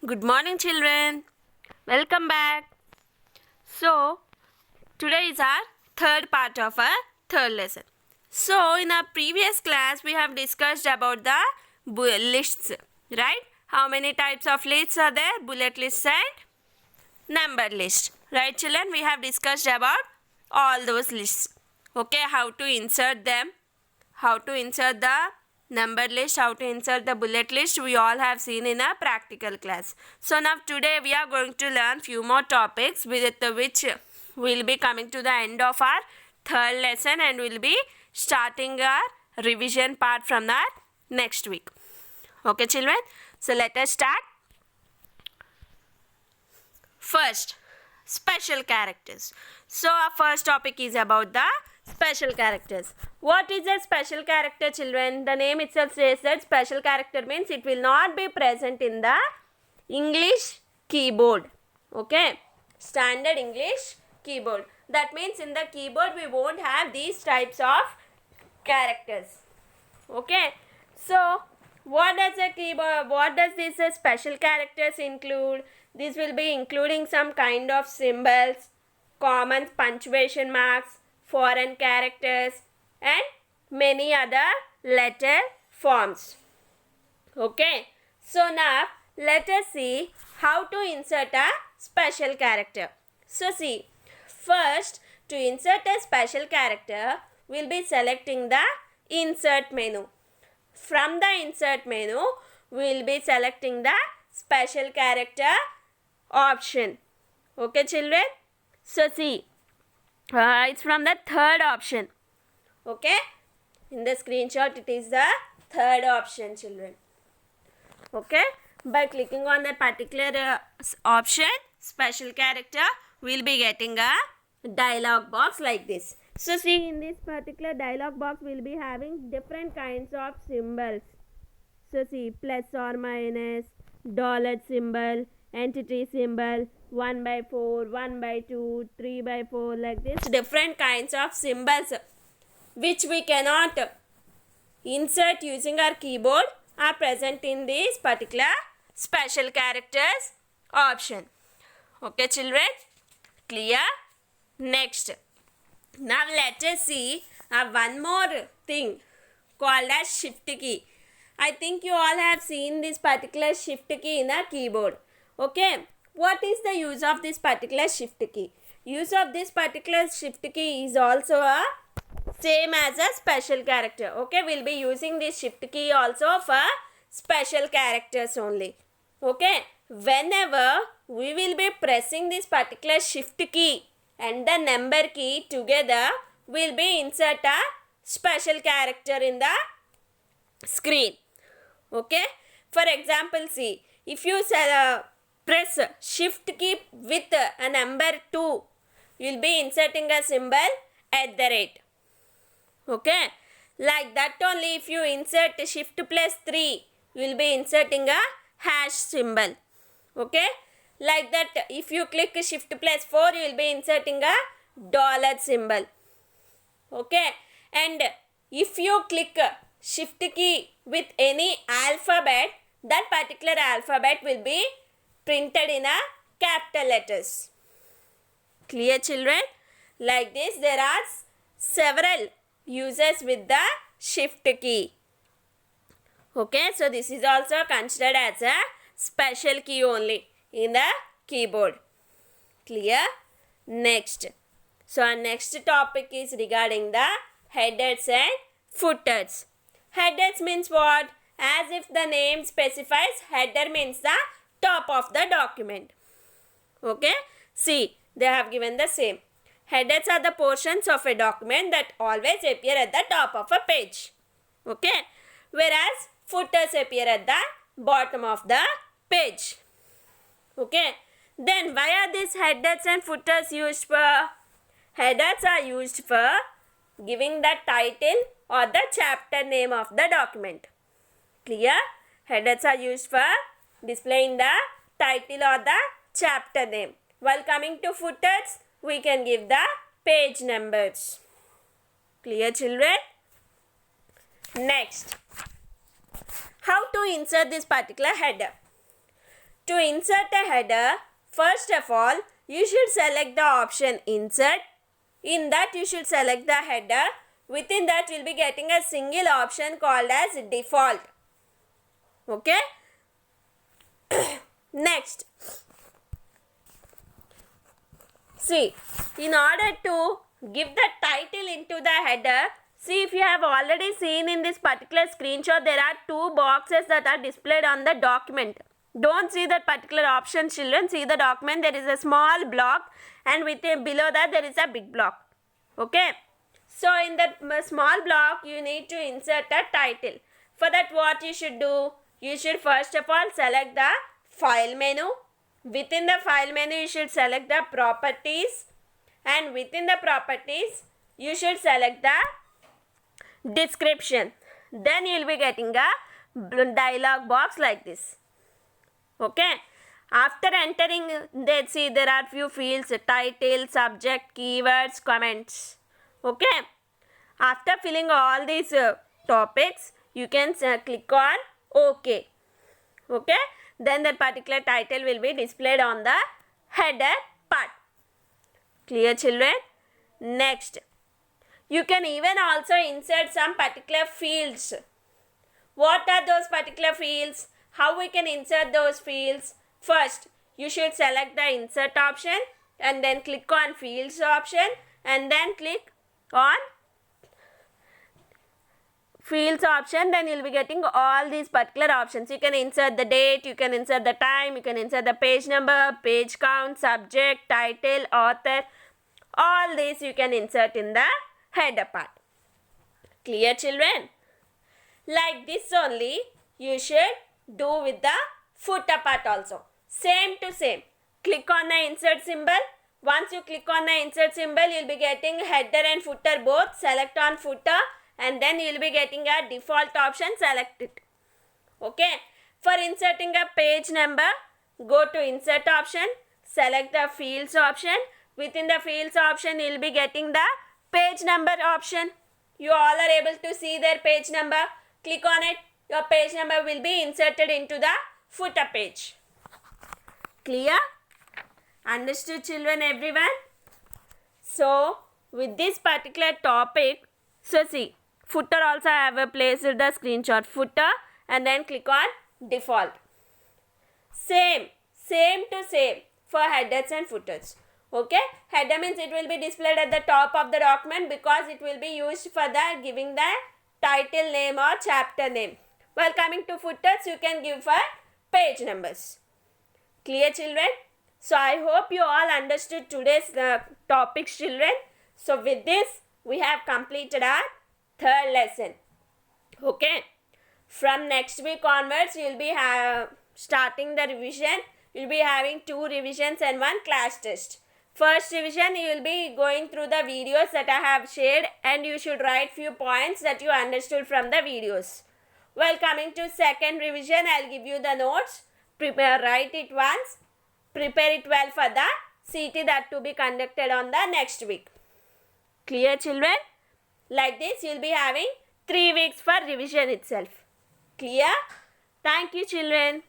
Good morning, children. Welcome back. So, today is our third part of our third lesson. So, in our previous class, we have discussed about the lists, right? How many types of lists are there? Bullet lists and number list. Right, children? We have discussed about all those lists. Okay, how to insert them, how to insert the number list, how to insert the bullet list, we all have seen in a practical class. So now today we are going to learn few more topics with which we'll be coming to the end of our third lesson and we'll be starting our revision part from that next week. Okay, children? So let us start. First, special characters. So our first topic is about the special characters. What is a special character, children? The name itself says that special character means it will not be present in the English keyboard. Okay, standard English keyboard. That means in the keyboard we won't have these types of characters. Okay, so what does this special characters include? This will be including some kind of symbols, common punctuation marks, foreign characters and many other letter forms. Okay, so now let us see how to insert a special character. So see, first to insert a special character, we'll be selecting the insert menu. From the insert menu, we'll be selecting the special character option. Okay, children? So see, it's from the third option. Okay, in the screenshot it is the third option, children. Okay, by clicking on that particular option, special character, we'll be getting a dialog box like this. So see, in this particular dialog box we'll be having different kinds of symbols. So see, plus or minus, dollar symbol, entity symbol, 1/4, 1/2, 3/4, like this. Different kinds of symbols which we cannot insert using our keyboard are present in this particular special characters option. Okay, children? Clear? Next. Now let us see one more thing called as shift key. I think you all have seen this particular shift key in a keyboard. Okay, what is the use of this particular shift key? Use of this particular shift key is also a same as a special character. Okay, we'll be using this shift key also for special characters only. Okay, whenever we will be pressing this particular shift key and the number key together, we'll be insert a special character in the screen. Okay, for example, see, if you press shift key with a number 2, you'll be inserting a symbol @ Okay, like that only if you insert shift +3, you'll be inserting a hash symbol. Okay, like that if you click shift +4, you'll be inserting a dollar symbol. Okay, and if you click shift key with any alphabet, that particular alphabet will be printed in a capital letters. Clear, children? Like this, there are several uses with the shift key. Okay, so this is also considered as a special key only in the keyboard. Clear? Next. So our next topic is regarding the headers and footers. Headers means what? As if the name specifies, header means the top of the document. Okay, see, they have given the same. Headers are the portions of a document that always appear at the top of a page. Okay, whereas footers appear at the bottom of the page. Okay, then why are these headers and footers used for? Headers are used for giving the title or the chapter name of the document. Clear? Headers are used for displaying the title or the chapter name. While coming to footers, we can give the page numbers. Clear, children? Next, how to insert this particular header? To insert a header, first of all, you should select the option insert. In that you should select the header. Within that you will be getting a single option called as default. Okay. Next. See, in order to give the title into the header, see, if you have already seen in this particular screenshot, there are two boxes that are displayed on the document. Don't see that particular option, children. See the document, there is a small block and below that there is a big block. Okay. So in that small block, you need to insert a title. For that, what you should do? You should first of all select the file menu. Within the file menu, you should select the properties. And within the properties, you should select the description. Then you will be getting a dialog box like this. Okay. After entering, see there are few fields: title, subject, keywords, comments. Okay. After filling all these topics, you can click on OK. Okay. Then that particular title will be displayed on the header part. Clear, children? Next, you can even also insert some particular fields. What are those particular fields? How we can insert those fields? First, you should select the insert option and then click on fields option and then click on fields option. Then you will be getting all these particular options. You can insert the date, you can insert the time, you can insert the page number, page count, subject, title, author. All these you can insert in the header part. Clear, children? Like this only you should do with the footer part also. Same to same. Click on the insert symbol. Once you click on the insert symbol, you will be getting header and footer both. Select on footer and then you will be getting a default option. Select it. Okay. For inserting a page number, go to insert option. Select the fields option. Within the fields option, you will be getting the page number option. You all are able to see their page number. Click on it. Your page number will be inserted into the footer page. Clear? Understood, children, everyone? So, with this particular topic, so see, footer also I have placed the screenshot footer and then click on default. Same to same for headers and footers. Okay, header means it will be displayed at the top of the document because it will be used for the giving the title name or chapter name. While coming to footers, you can give for page numbers. Clear, children? So I hope you all understood today's topics, children. So with this, we have completed our third lesson. Okay. From next week onwards, you will be starting the revision. You will be having 2 revisions and 1 class test. First revision, you will be going through the videos that I have shared and you should write few points that you understood from the videos. While coming to second revision, I will give you the notes. Write it once. Prepare it well for the CT that to be conducted on the next week. Clear, children? Like this, you will be having 3 weeks for revision itself. Clear? Thank you, children.